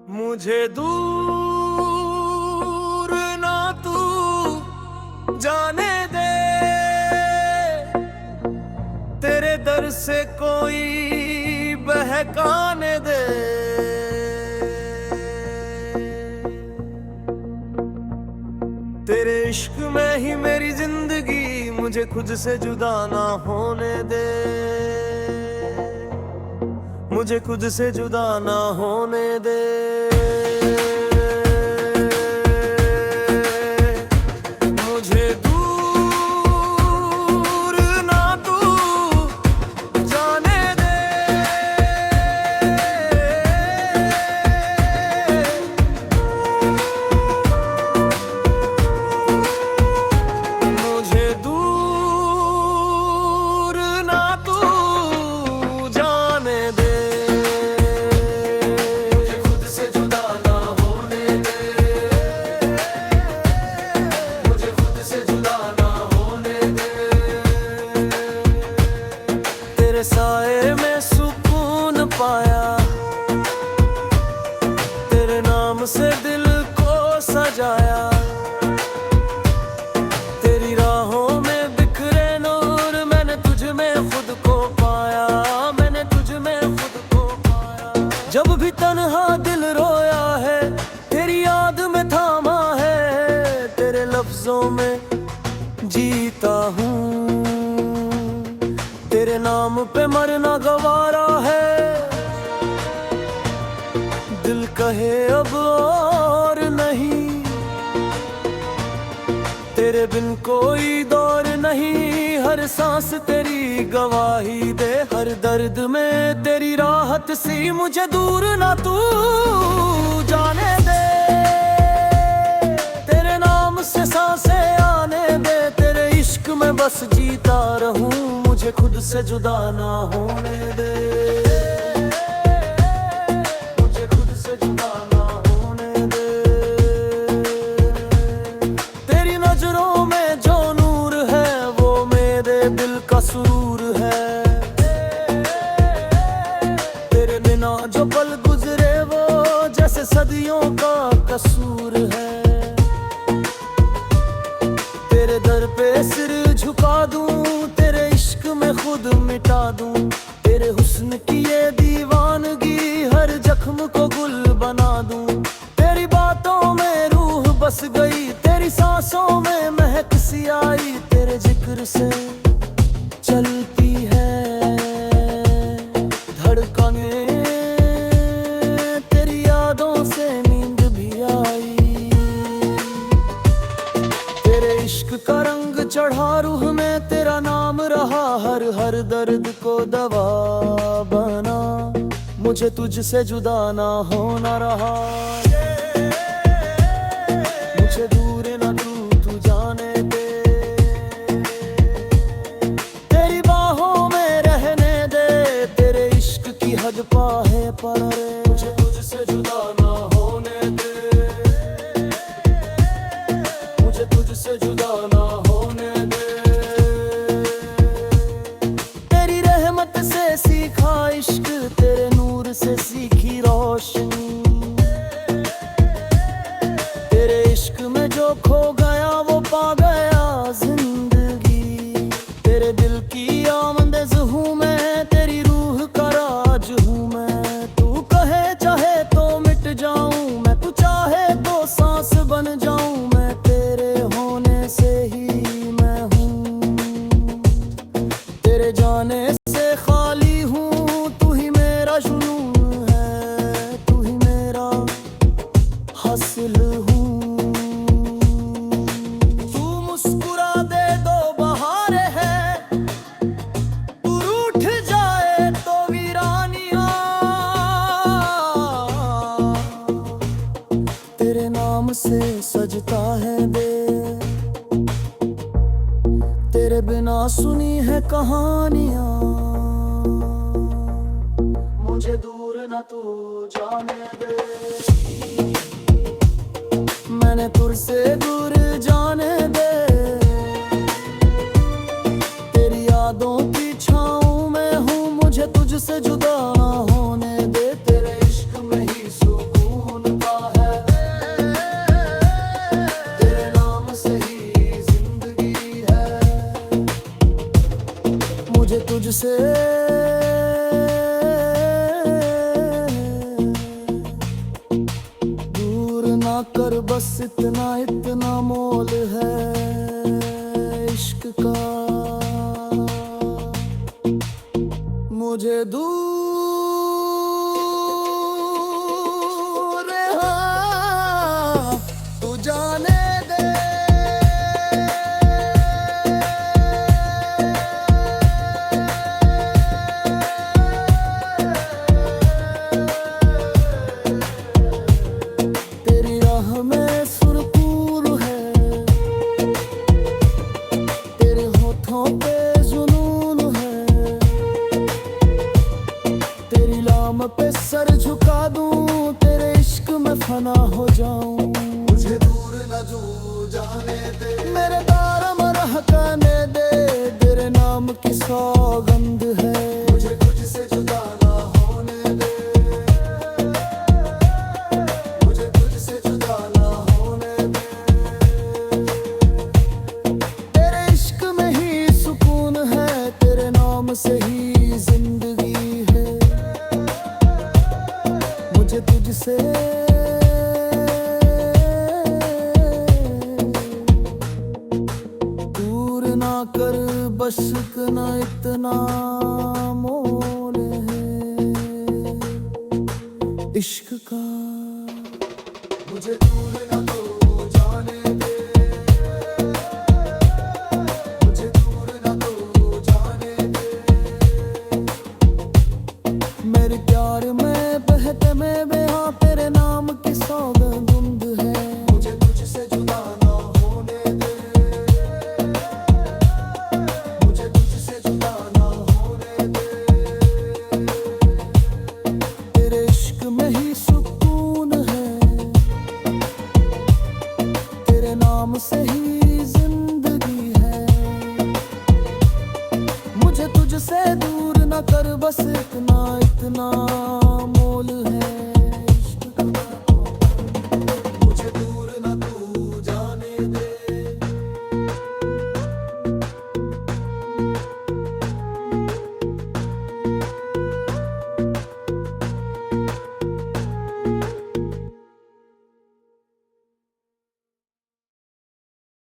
मुझे दूर ना तू जाने दे, तेरे दर से कोई बहकाने दे। तेरे इश्क में ही मेरी जिंदगी, मुझे खुद से जुदा ना होने दे, मुझे खुद से जुदा ना होने दे। मुझे दूर ना तू जाने दे, मुझे दूर ना तू जाने दे। तेरे साए में सुकून पाया, तेरे नाम से दिल को सजाया, तेरी राहों में बिखरे नूर, मैंने तुझ में खुद को पाया, मैंने तुझ में खुद को पाया। जब भी तन्हा दिल रोया है, तेरी याद में थामा है, तेरे लफ्जों में जीता हूँ, तेरे नाम पे मरना गवारा है। दिल कहे अब और नहीं, तेरे बिन कोई दौर नहीं, हर सांस तेरी गवाही दे, हर दर्द में तेरी राहत सी, मुझे दूर ना तू जाने दे। तेरे नाम से सांसें आने दे, तेरे इश्क में बस जीता रहूं, मुझे खुद से जुदा ना होने दे, मुझे खुद से जुदा ना होने दे। तेरी नजरों में जो नूर है, वो मेरे दिल का सुरूर है, तेरे बिना जो पल गुजरे वो जैसे सदियों का कसूर है। तेरे दर पे सिर झुका दूं, तेरे इश्क में खुद मिटा दूं, तेरे हुस्न की ये दीवानगी, हर जख्म को गुल बना दूं। तेरी बातों में रूह बस गई, तेरी सांसों में महक सी आई, तेरे जिक्र से चलती है धड़कनें, तेरी यादों से नींद भी आई। तेरे इश्क का रंग चढ़ा रूह में, तेरा नाम रहा हर हर दर्द को दवा बना, मुझे तुझसे जुदा ना होना रहा। मुझे दूर ना तू जाने दे, तेरी बाहों में रहने दे, तेरे इश्क की हद पाहे पर रे, मुझे तुझसे जुदा ना होने दे, मुझे तुझसे जुदा ना होने दे। तेरी रहमत से सीखा इश्क, तेरे नूर से सीखी रोशनी, तेरे इश्क में जो खो गया वो पा गया जिंदगी। तेरे दिल की आमंदेज हूँ मैं, तेरी रूह का राज हूँ मैं, तू कहे चाहे तो मिट जाऊं मैं, तू चाहे तो सांस बन जाऊं मैं, तेरे होने से ही मैं हूँ, तेरे जाने से खाली हूँ, तू ही मेरा जुनून है, तू ही मेरा हासिल हूँ। तू मुस्कुरा दे दो बहारें हैं, तू रूठ जाए तो वीरानियां, तेरे नाम से सजता है बे, तेरे बिना सुनी है कहानियां, मुझे दूर ना तू जाने दे, मैंने तुझसे दूर जाने दे। तेरी यादों की छाँव में हूँ, मुझे तुझसे जुदा ना होने दे, तेरे इश्क में ही सुकून बस इतना इतना मोल है इश्क का। मुझे दूर हाँ तू जाने दे। तेरी राह में सुरपूर है, तेरे होठों पे जुनून है, तेरी लाम पे सर झुका दूं, तेरे इश्क में फना हो जाऊं। मुझे दूर न जू जाने दे, मेरे दारम रहने दे, तेरे नाम की सौगंध है। मुझे तुझसे जुदा ना होने दे, मुझे तुझसे जुदा ना होने दे। तेरे इश्क में ही सुकून है, तेरे नाम से ही जिंदगी है। मुझे तुझसे दूर ना कर, बस इतना इतना मोल है इश्क का। मुझे दूर न तो जाने दे, मुझे दूर न तो जाने दे। मेरे प्यार में बहते में बेहाँ तेरे नाम की सौगंध है। मुझे तुझसे जुदा ना होने दे, मुझे तुझसे जुदा ना होने दे। तेरे इश्क में ही सुकून है, तेरे नाम से ही जिंदगी है। मुझे तुझसे दूर न कर, बस इतना इतना मोल है